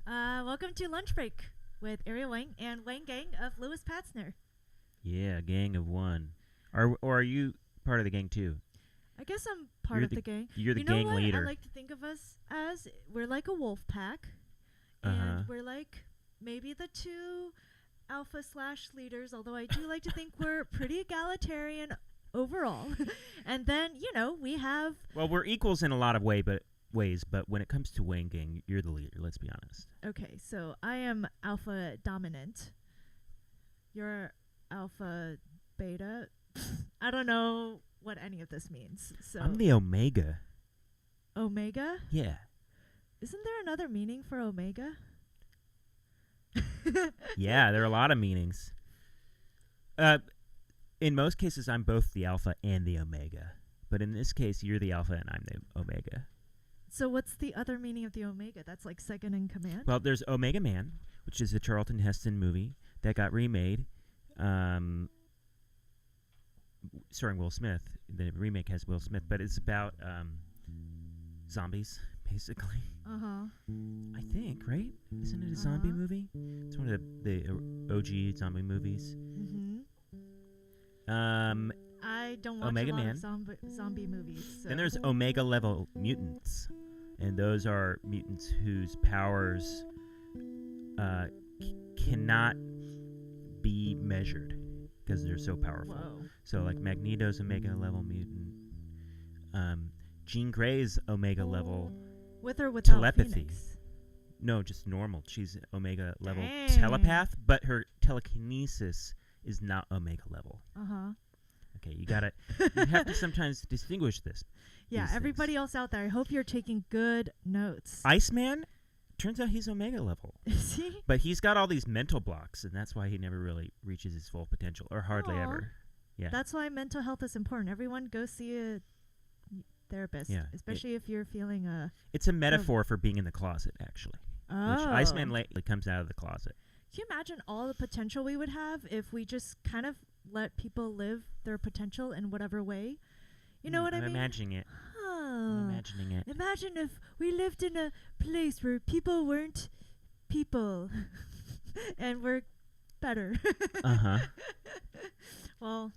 Welcome to Lunch Break with Ariel Wang and Wang Gang of Louis Patzner. Yeah, gang of one. Or are you part of the gang too? I guess I'm part of the gang. You're the you know gang what leader. I like to think of us as? We're like a wolf pack. And we're like maybe the two alpha / leaders, although I do like to think we're pretty egalitarian overall. And then, we have... Well, we're equals in a lot of ways, but when it comes to Wang Gang, you're the leader, let's be honest. Okay, so I am alpha dominant. You're alpha beta. I don't know what any of this means. So I'm the omega. Omega? Yeah. Isn't there another meaning for omega? Yeah, there are a lot of meanings. In most cases, I'm both the alpha and the omega. But in this case, you're the alpha and I'm the omega. So what's the other meaning of the omega? That's like second in command? Well, there's Omega Man, which is a Charlton Heston movie that got remade, starring Will Smith. The remake has Will Smith, but it's about zombies, basically. Uh-huh. I think, right? Isn't it a zombie movie? It's one of the OG zombie movies. Mm-hmm. I don't watch Omega a lot Man. of zombie movies. So. Then there's Omega level mutants, and those are mutants whose powers cannot be measured because they're so powerful. Whoa. So like Magneto's Omega level mutant. Jean Grey's Omega level with or without telepathy. Phoenix? No, just normal. She's Omega level Dang. telepath, but her telekinesis is not Omega level. Uh-huh. Okay, you have to sometimes distinguish this. Yeah, everybody else out there, I hope you're taking good notes. Iceman, turns out he's Omega level. Is he? But he's got all these mental blocks, and that's why he never really reaches his full potential, or hardly ever. Yeah. That's why mental health is important. Everyone go see a therapist, especially if you're feeling It's a metaphor for being in the closet, actually. Oh. Which Iceman lately comes out of the closet. Can you imagine all the potential we would have if we just kind of let people live their potential in whatever way? You know what I mean? I'm imagining it. I'm imagining it. Imagine if we lived in a place where people weren't people and were better. Uh-huh. Well.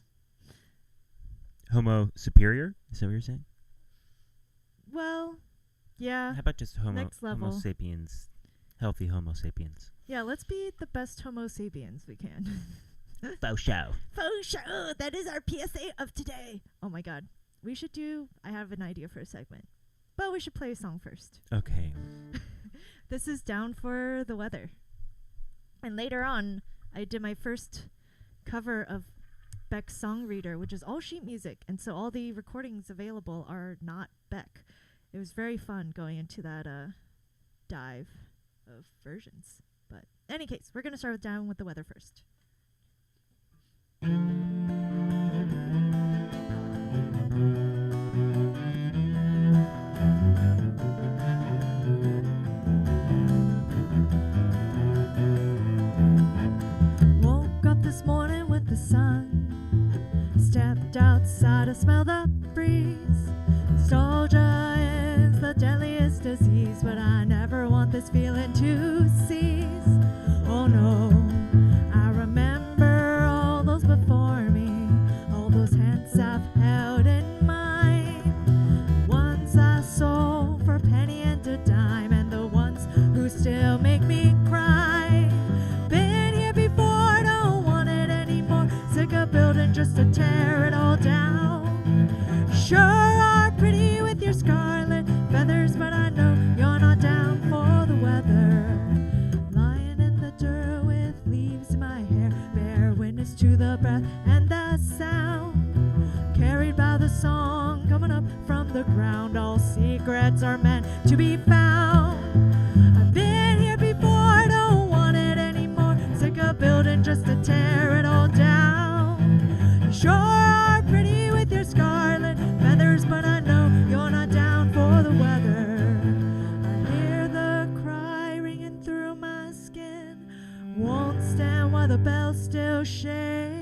Homo superior? Is that what you're saying? Well, yeah. How about just Next level. Homo sapiens? Healthy Homo sapiens. Yeah, let's be the best Homo sapiens we can. Faux show. Faux show. That is our PSA of today. Oh my God. I have an idea for a segment. But we should play a song first. Okay. This is Down for the Weather. And later on, I did my first cover of Beck's Song Reader, which is all sheet music. And so all the recordings available are not Beck. It was very fun going into that dive of versions. But in any case, we're going to start with Down with the Weather first. Woke up this morning with the sun, stepped outside to smell the breeze. Nostalgia is the deadliest disease, but I never want this feeling to cease. Oh no, I remember all those before me, all those hands I've held in mine. Ones I sold for a penny and a dime, and the ones who still make me cry. Been here before, don't want it anymore. Sick of building just to tear it all down. Sure are pretty with your scarlet feathers, but I know you're not down for the weather. Lying in the dirt with leaves in my hair, bear witness to the breath and the sound. Carried by the song coming up from the ground, all secrets are meant to be found. I've been here before, don't want it anymore. Sick of building just to tear it all down. You sure are pretty with your scarlet feathers, but I know you're not down for the weather. I hear the cry ringing through my skin, won't stand while the bell still shakes.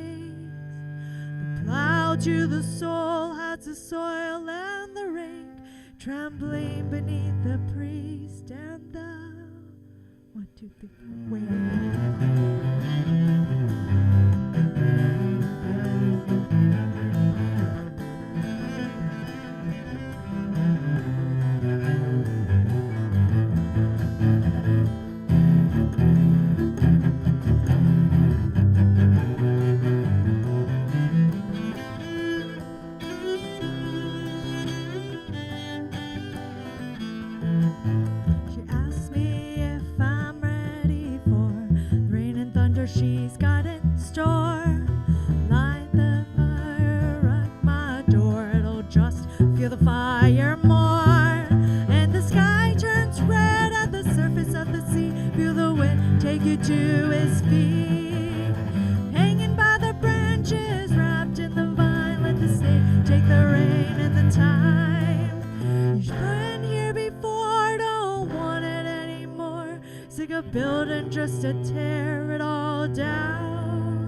The plow to the soul hides the soil and the rain trembling beneath the priest and the 1, 2, 3, 4 She asked me if I'm ready for the rain and thunder she's got in store. Light the fire, rock my door, it'll just feel the fire more. And the sky turns red at the surface of the sea. Feel the wind take you to his feet. Hanging by the branches, wrapped in the vine, let the snake take the rain and the time. You've been here before, don't want it anymore. Sick of building just to tear it all down.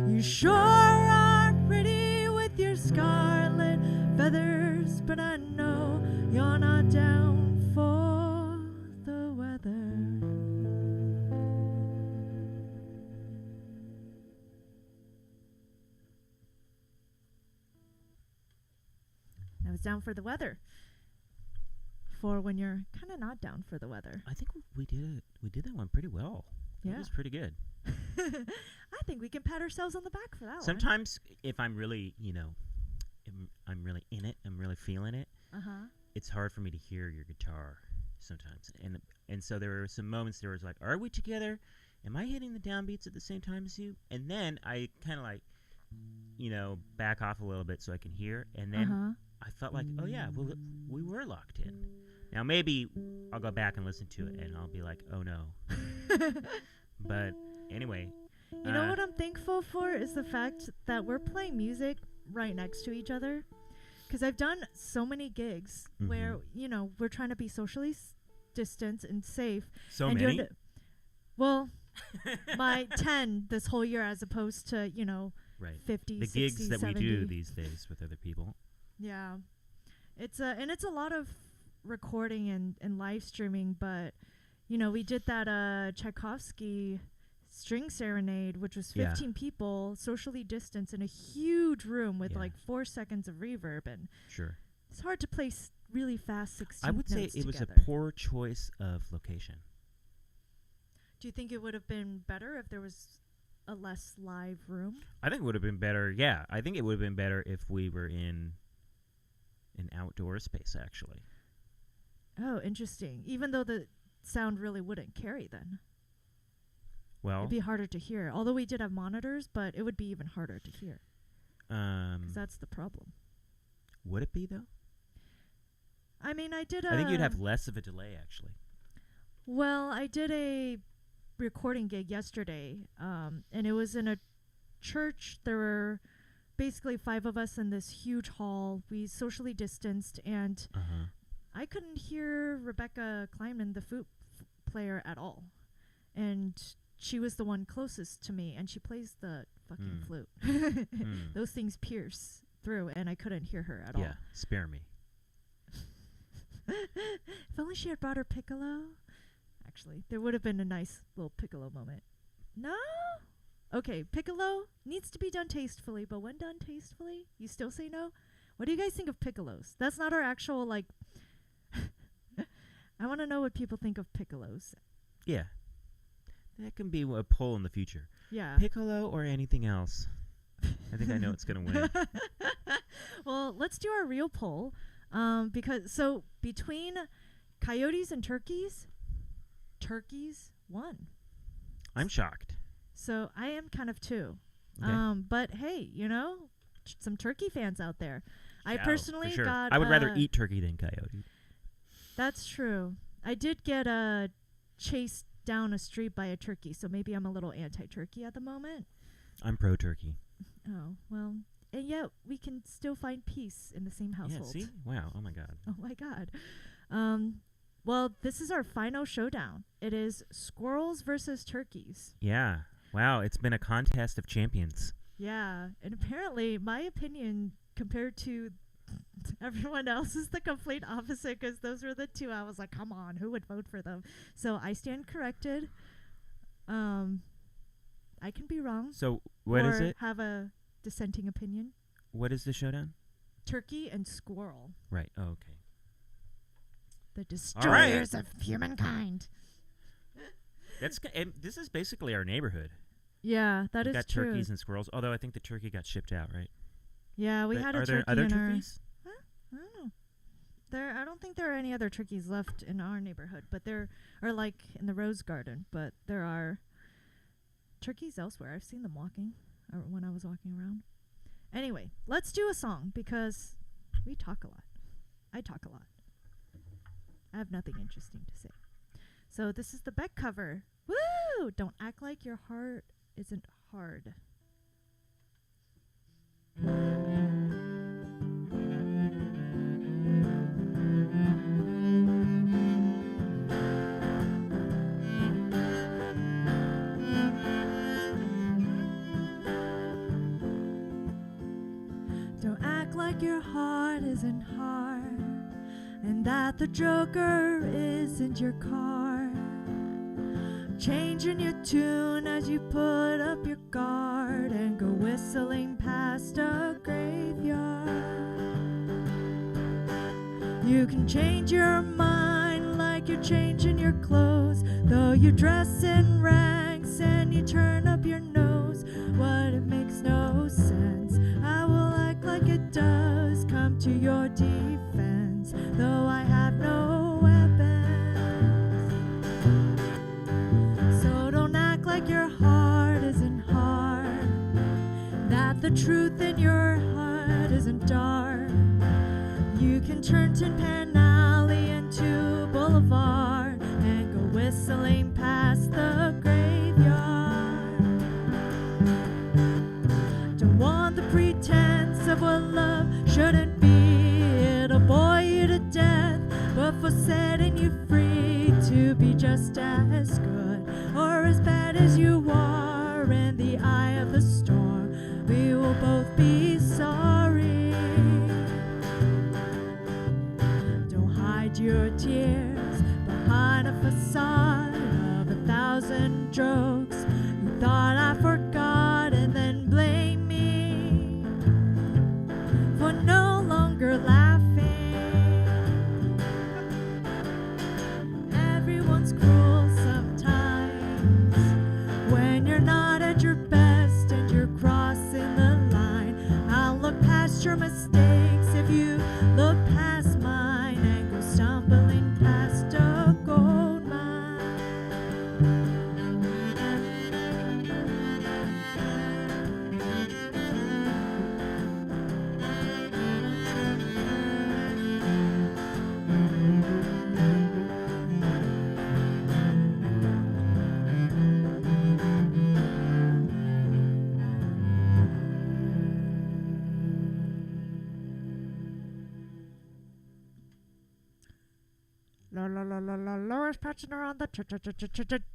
You sure are pretty with your scarlet feathers, but I know you're not down for the weather. I was down for the weather. For when you're kind of not down for the weather. I think we did it. We did that one pretty well. Yeah. That was pretty good. I think we can pat ourselves on the back for that one. Sometimes if I'm really, I'm really in it, I'm really feeling it, it's hard for me to hear your guitar sometimes. And so there were some moments there was like, are we together? Am I hitting the downbeats at the same time as you? And then I kind of like, back off a little bit so I can hear. And then I felt like, oh yeah, we were locked in. Now maybe I'll go back and listen to it and I'll be like, oh no. But anyway. You know what I'm thankful for is the fact that we're playing music right next to each other. Because I've done so many gigs where, we're trying to be socially distanced and safe. So and many? Well, my 10 this whole year as opposed to, right. 50, the 60, gigs that 70. we do these days with other people. Yeah. It's a lot of recording and live streaming, but we did that Tchaikovsky string serenade, which was 15 people socially distanced in a huge room with like 4 seconds of reverb, and sure, it's hard to play really fast 16 I would say notes it was together. a poor choice of location. Do you think it would have been better if there was a less live room? I think it would have been better. Yeah, I think it would have been better if we were in an outdoor space, actually. Oh, interesting. Even though the sound really wouldn't carry then. Well, it'd be harder to hear. Although we did have monitors, but it would be even harder to hear. 'Cause that's the problem. Would it be, though? I mean, I did I think you'd have less of a delay, actually. Well, I did a recording gig yesterday, and it was in a church. There were basically 5 of us in this huge hall. We socially distanced, and I couldn't hear Rebecca Kleinman, the flute player, at all. And she was the one closest to me, and she plays the fucking flute. Those things pierce through, and I couldn't hear her at all. Yeah, spare me. If only she had brought her piccolo. Actually, there would have been a nice little piccolo moment. No? Okay, piccolo needs to be done tastefully, but when done tastefully, you still say no? What do you guys think of piccolos? That's not our actual, like... I want to know what people think of piccolos. Yeah. That can be a poll in the future. Yeah. Piccolo or anything else. I think I know it's going to win. Well, let's do our real poll. Because between coyotes and turkeys won. I'm shocked. So I am kind of too. Okay. But hey, some turkey fans out there. I Yeah, personally for sure. got. I would rather eat turkey than coyote. That's true. I did get chased down a street by a turkey, so maybe I'm a little anti-turkey at the moment. I'm pro-turkey. Oh, well, and yet we can still find peace in the same household. Yeah, see? Wow. Oh, my God. Oh, my God. Well, this is our final showdown. It is squirrels versus turkeys. Yeah. Wow, it's been a contest of champions. Yeah, and apparently my opinion compared to Everyone else is the complete opposite because those were the two I was like, come on, who would vote for them? So I stand corrected. I can be wrong. So what is it? Have a dissenting opinion. What is the showdown? Turkey and squirrel. Right. Oh, okay. The destroyers of humankind. And this is basically our neighborhood. Yeah, that is got true. Turkeys and squirrels. Although I think the turkey got shipped out, right? Yeah, we had a turkey. Are there other turkeys? I don't know. I don't think there are any other turkeys left in our neighborhood, but there are like in the rose garden. But there are turkeys elsewhere. I've seen them walking when I was walking around. Anyway, let's do a song because we talk a lot. I talk a lot. I have nothing interesting to say. So this is the Beck cover. Woo! Don't act like your heart isn't hard. Don't act like your heart isn't hard, and that the Joker isn't your card. Changing your tune as you put up your guard and go whistling past a graveyard. You can change your mind like you're changing your clothes, though you dress in rags and you turn up your nose. What, it makes no sense. I will act like it does. Come to your defense, though I have no weapons. So don't act like your heart isn't hard, that the truth in your heart isn't dark. You can turn Tin Pan Alley into Boulevard and go whistling past the graveyard. Don't want the pretense of what love shouldn't be. It'll bore you to death, but for setting you free to be just as good or as bad as you are in the eye of the storm, we will both be sorry. Your tears behind a facade of 1,000 jokes. You thought I forgot and then blame me for no longer laughing. Everyone's cruel sometimes when you're not at your best and you're crossing the line. I'll look past your mistakes if you look past mine and go stumbling past a gold mine. Laura's patching her on the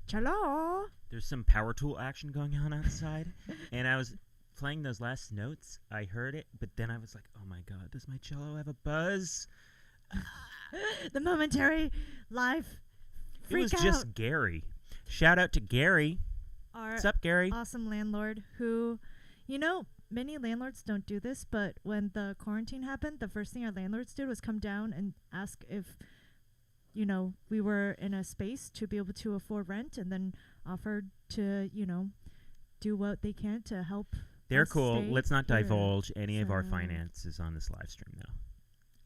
cello. There's some power tool action going on outside, and I was playing those last notes. I heard it, but then I was like, "Oh my god, does my cello have a buzz?" The momentary live freak It was out. just Gary. Shout out to Gary. What's up, Gary? Awesome landlord who, many landlords don't do this, but when the quarantine happened, the first thing our landlords did was come down and ask if we were in a space to be able to afford rent, and then offered to, do what they can to help. They're us cool. stay Let's not here. divulge any of our finances on this live stream, though.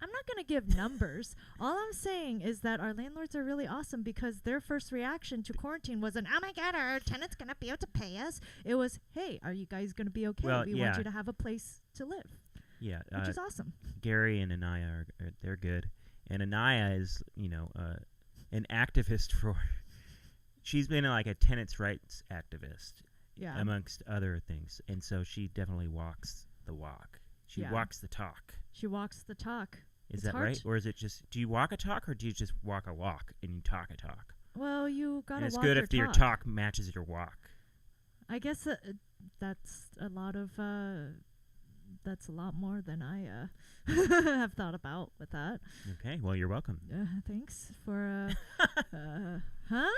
I'm not going to give numbers. All I'm saying is that our landlords are really awesome because their first reaction to quarantine wasn't, oh my God, are our tenants going to be able to pay us? It was, hey, are you guys going to be okay? Well, we want you to have a place to live. Yeah. Which is awesome. Gary and Anaya, they're good. And Anaya is, an activist for... She's been like a tenants' rights activist, amongst other things. And so she definitely walks the walk. She walks the talk. She walks the talk. Is that right? Or is it just... Do you walk a talk, or do you just walk a walk and you talk a talk? Well, you got to walk your talk. And it's good if your talk matches your walk. I guess that's a lot of that's a lot more than I have thought about with that. Okay, well, you're welcome. Thanks for huh?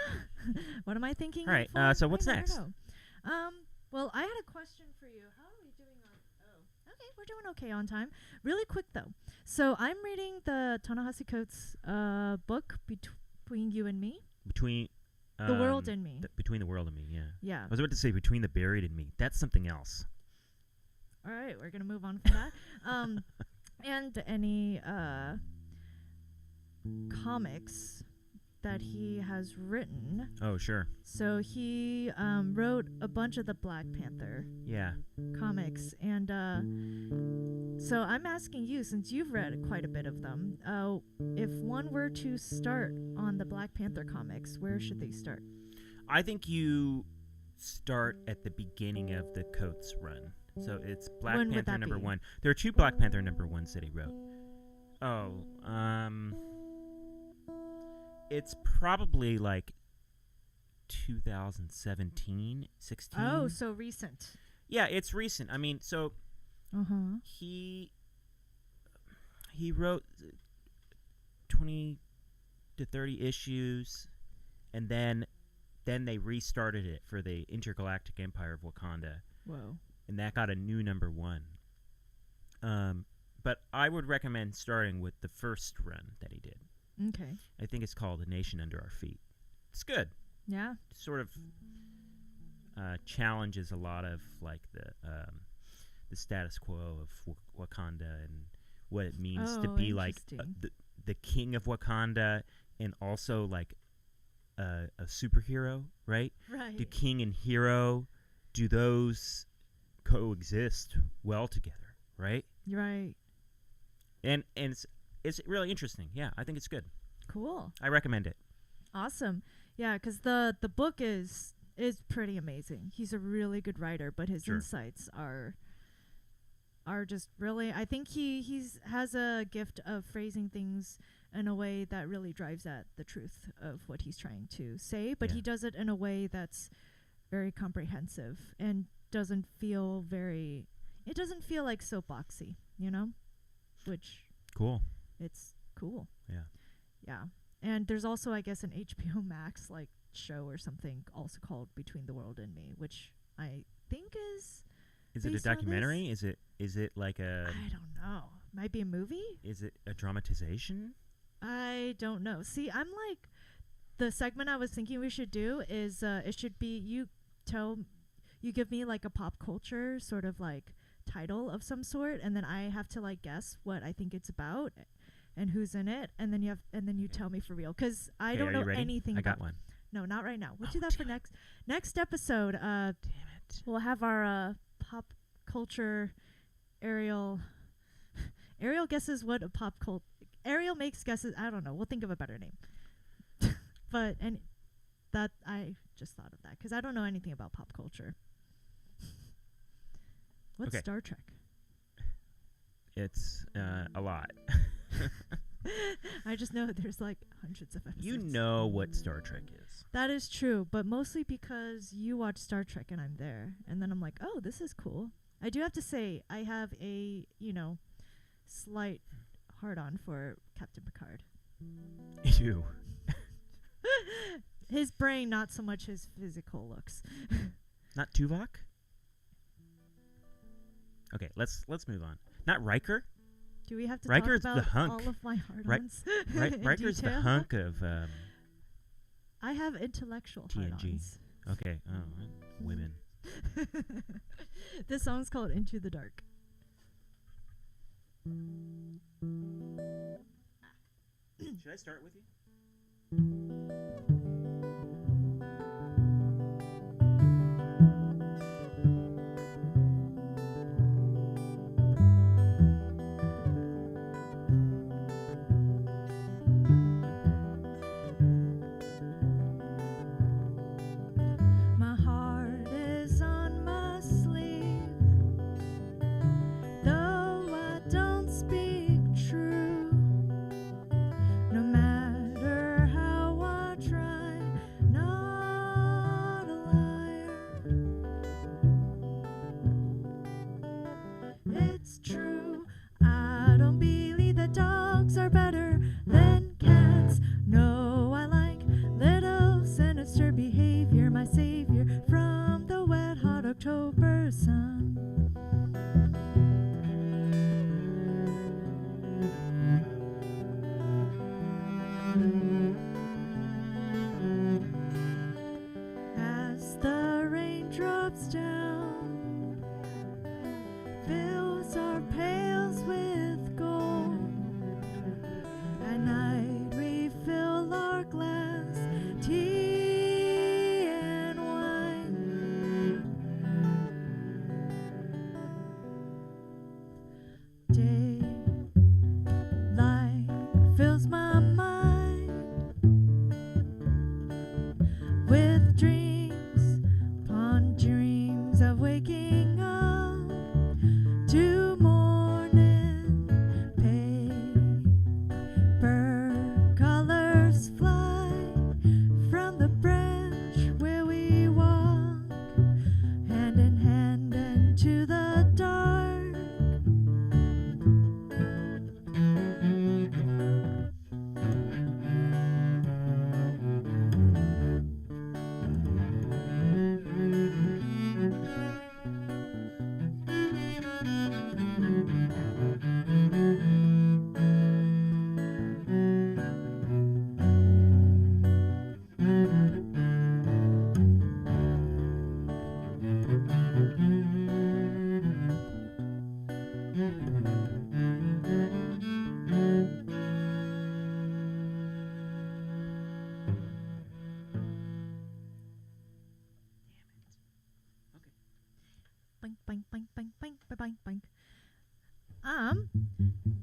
What am I thinking? All right, for? so what's I don't next? know. Well, I had a question for you. How are we doing on? Oh, okay, we're doing okay on time. Really quick though. So I'm reading the Ta-Nehisi Coates book Between You and Me. Between The World and Me. Between the World and Me, yeah. Yeah. I was about to say Between the Buried and Me. That's something else. All right, we're gonna move on from that. And any comics that he has written. Oh, sure. So he wrote a bunch of the Black Panther comics, and so I'm asking you, since you've read quite a bit of them, if one were to start on the Black Panther comics, where should they start? I think you start at the beginning of the Coates run. So it's Black Panther number 1. There are 2 Black Panther number 1s that he wrote. It's probably like 2017, 16. Oh, so recent. Yeah, it's recent. I mean, so he wrote 20 to 30 issues, and then they restarted it for the Intergalactic Empire of Wakanda. Whoa. And that got a new number 1. But I would recommend starting with the first run that he did. Okay. I think it's called The Nation Under Our Feet. It's good. Yeah. Sort of challenges a lot of like the status quo of Wakanda and what it means to be like the king of Wakanda and also like a superhero, right? Right. Do king and hero, do those coexist well together, right? Right. And it's really interesting. Yeah, I think it's good. Cool. I recommend it. Awesome. Yeah, because the book is pretty amazing. He's a really good writer, but his insights are just really. I think he has a gift of phrasing things in a way that really drives at the truth of what he's trying to say. But he does it in a way that's very comprehensive and doesn't feel very. It doesn't feel like soapboxy, you know, which cool. It's cool. Yeah. Yeah. And there's also, I guess, an HBO Max like show or something also called Between the World and Me, which I think is. Is it a documentary? Is it like a? I don't know. Might be a movie. Is it a dramatization? I don't know. See, I'm like, the segment I was thinking we should do is it should be you give me like a pop culture sort of like title of some sort, and then I have to like guess what I think it's about and who's in it, and then you tell me for real, because I don't know anything. I got one. No, not right now. We'll do that for next episode. Damn it. We'll have our pop culture Ariel guesses what a pop cult. Ariel makes guesses. I don't know. We'll think of a better name. But that I just thought of that because I don't know anything about pop culture. What's Star Trek? It's a lot. I just know there's like hundreds of episodes. You know what Star Trek is. That is true, but mostly because you watch Star Trek and I'm there. And then I'm like, oh, this is cool. I do have to say, I have a, slight hard-on for Captain Picard. You. His brain, not so much his physical looks. Not Tuvok? Okay, let's move on. Not Riker? Do we have to Riker's talk about the hunk. all of my hard-ons? Riker's the hunk of I have intellectual TNG. hard-ons. Okay. Oh, women. This song's called Into the Dark. Should I start with you? My heart is on my sleeve, though I don't speak true. No matter how I try.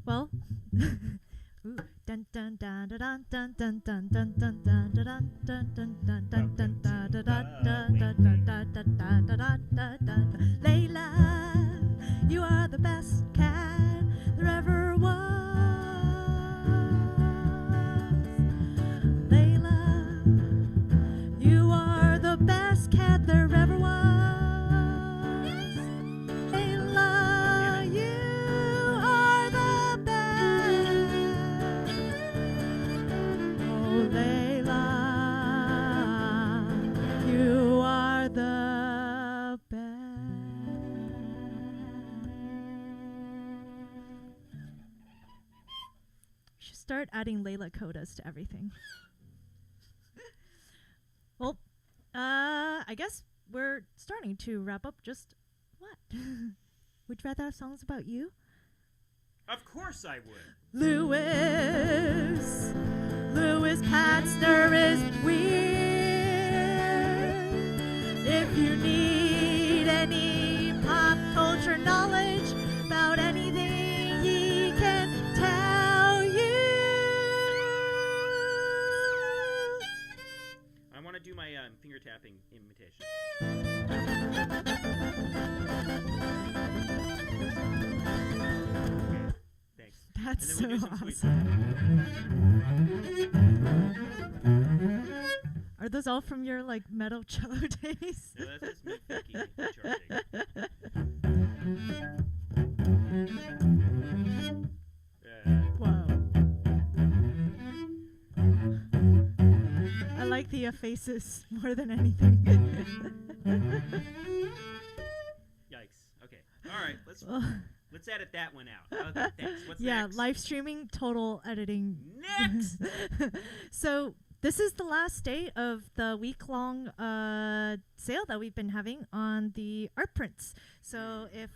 Well, ooh, dun dun dun dun dun dun dun dun dun dun dun dun dun dun dun dun dun dun dun. Layla, you are the best cat there ever was. Layla, you are the best cat there ever was. Layla, you are the best. Oh, Layla, you are the best. Should start adding Layla codas to everything. Well, I guess we're starting to wrap up. Just what? Would you rather have songs about you? Of course I would. Louis Patzner is weird. If you need any pop culture knowledge about anything, he can tell you. I want to do my finger tapping imitation. Thanks. That's And so then we do some sweet awesome. Are those all from your like metal cello days? No, that's just me thinking charting. Wow. I like the faces more than anything. Yikes. Okay. All right. Ugh. Let's edit that one out. Okay, thanks. What's Yeah, next? live streaming, total editing. Next. So this is the last day of the week-long sale that we've been having on the art prints. So if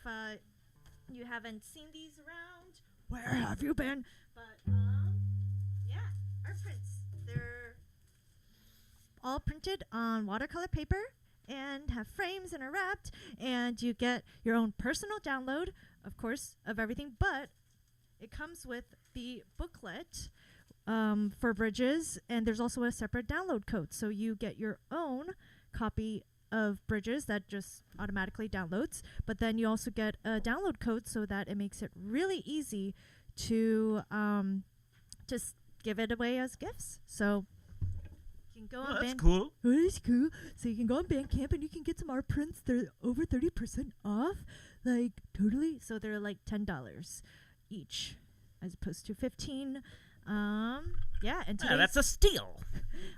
you haven't seen these around, where have you been? But yeah, art prints. They're all printed on watercolor paper and have frames and are wrapped, and you get your own personal download, of course, of everything, but it comes with the booklet for Bridges, and there's also a separate download code. So you get your own copy of Bridges that just automatically downloads, but then you also get a download code so that it makes it really easy to just give it away as gifts. So you can go on That's cool. Oh, that's cool. So you can go on Bandcamp and you can get some art prints. They're over 30% off. Like, totally. So they're like $10 each as opposed to 15. Yeah, and Yeah, that's a steal.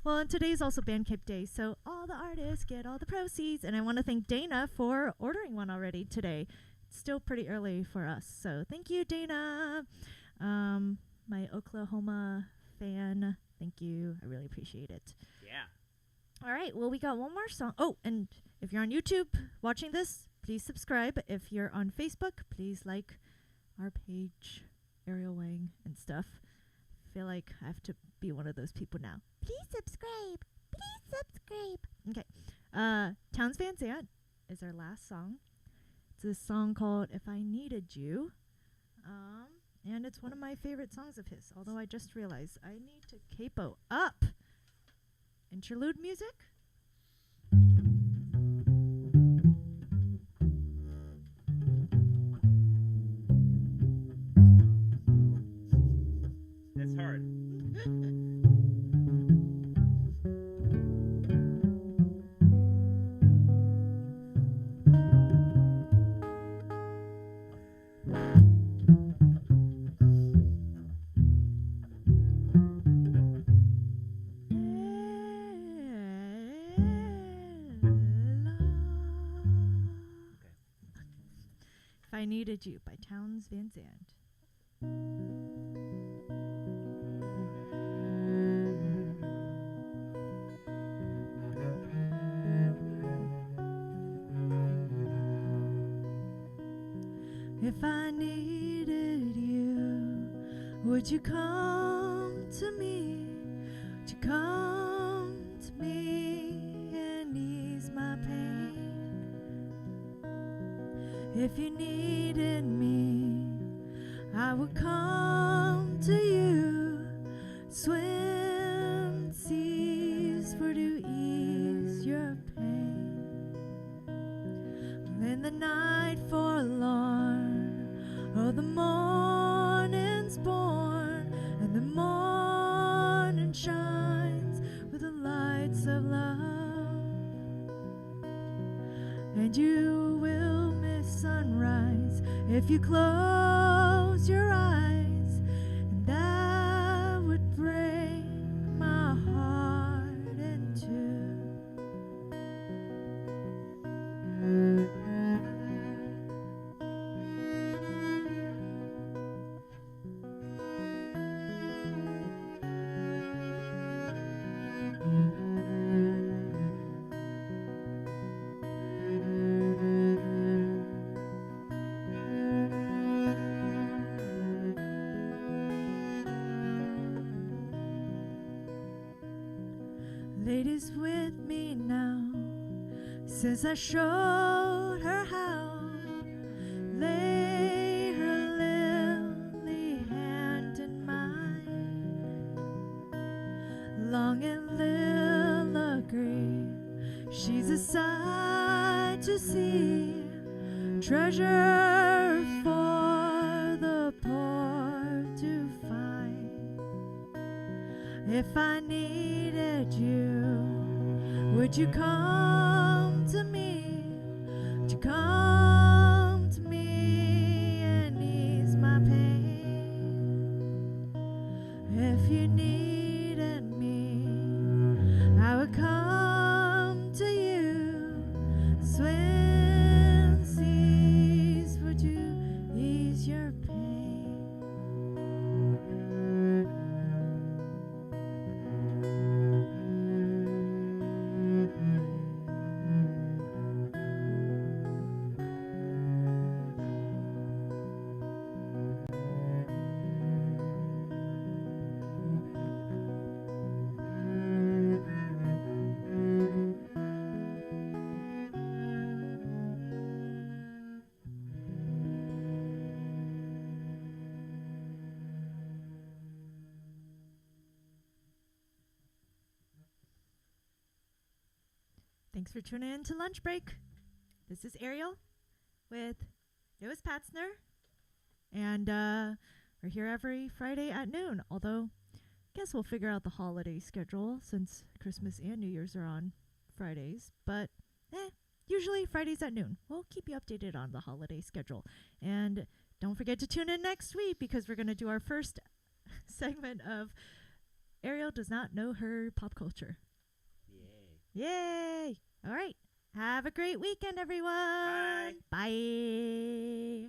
well, and today's also Bandcamp Day, so all the artists get all the proceeds. And I want to thank Dana for ordering one already today. It's still pretty early for us, so thank you, Dana. My Oklahoma fan, thank you. I really appreciate it. Yeah. All right, well, we got one more song. Oh, and if you're on YouTube watching this, please subscribe. If you're on Facebook, please like our page, Ariel Wang and stuff. I feel like I have to be one of those people now. Please subscribe. Please subscribe. Okay. Towns Van Zandt is our last song. It's a song called If I Needed You. And it's one of my favorite songs of his, although I just realized I need to capo up. Interlude music. That's hard. If I Needed You by Towns Van Zandt. If I needed you, would you come to me? Would you come to me and ease my pain? If you needed me, I would come to you, swim seas for to ease your pain. In the night forlorn, oh, the morning's born, and the morning shines with the lights of love. And you will miss sunrise if you close your eyes, and that would break my heart in two. Ladies with me now, since I showed her how, lay her lily hand in mine. Long and little agree, she's a sight to see, treasure for the poor to find. If I needed you, would you come to me? Would you come to me and ease my pain? If you needed me, I would come to you, swim seas, would you ease your pain? Thanks for tuning in to Lunch Break. This is Ariel with Louis Patzner, and we're here every Friday at noon, although I guess we'll figure out the holiday schedule since Christmas and New Year's are on Fridays, but usually Fridays at noon. We'll keep you updated on the holiday schedule, and don't forget to tune in next week because we're going to do our first segment of Ariel Does Not Know Her Pop Culture. Yay! All right. Have a great weekend, everyone. Bye. Bye.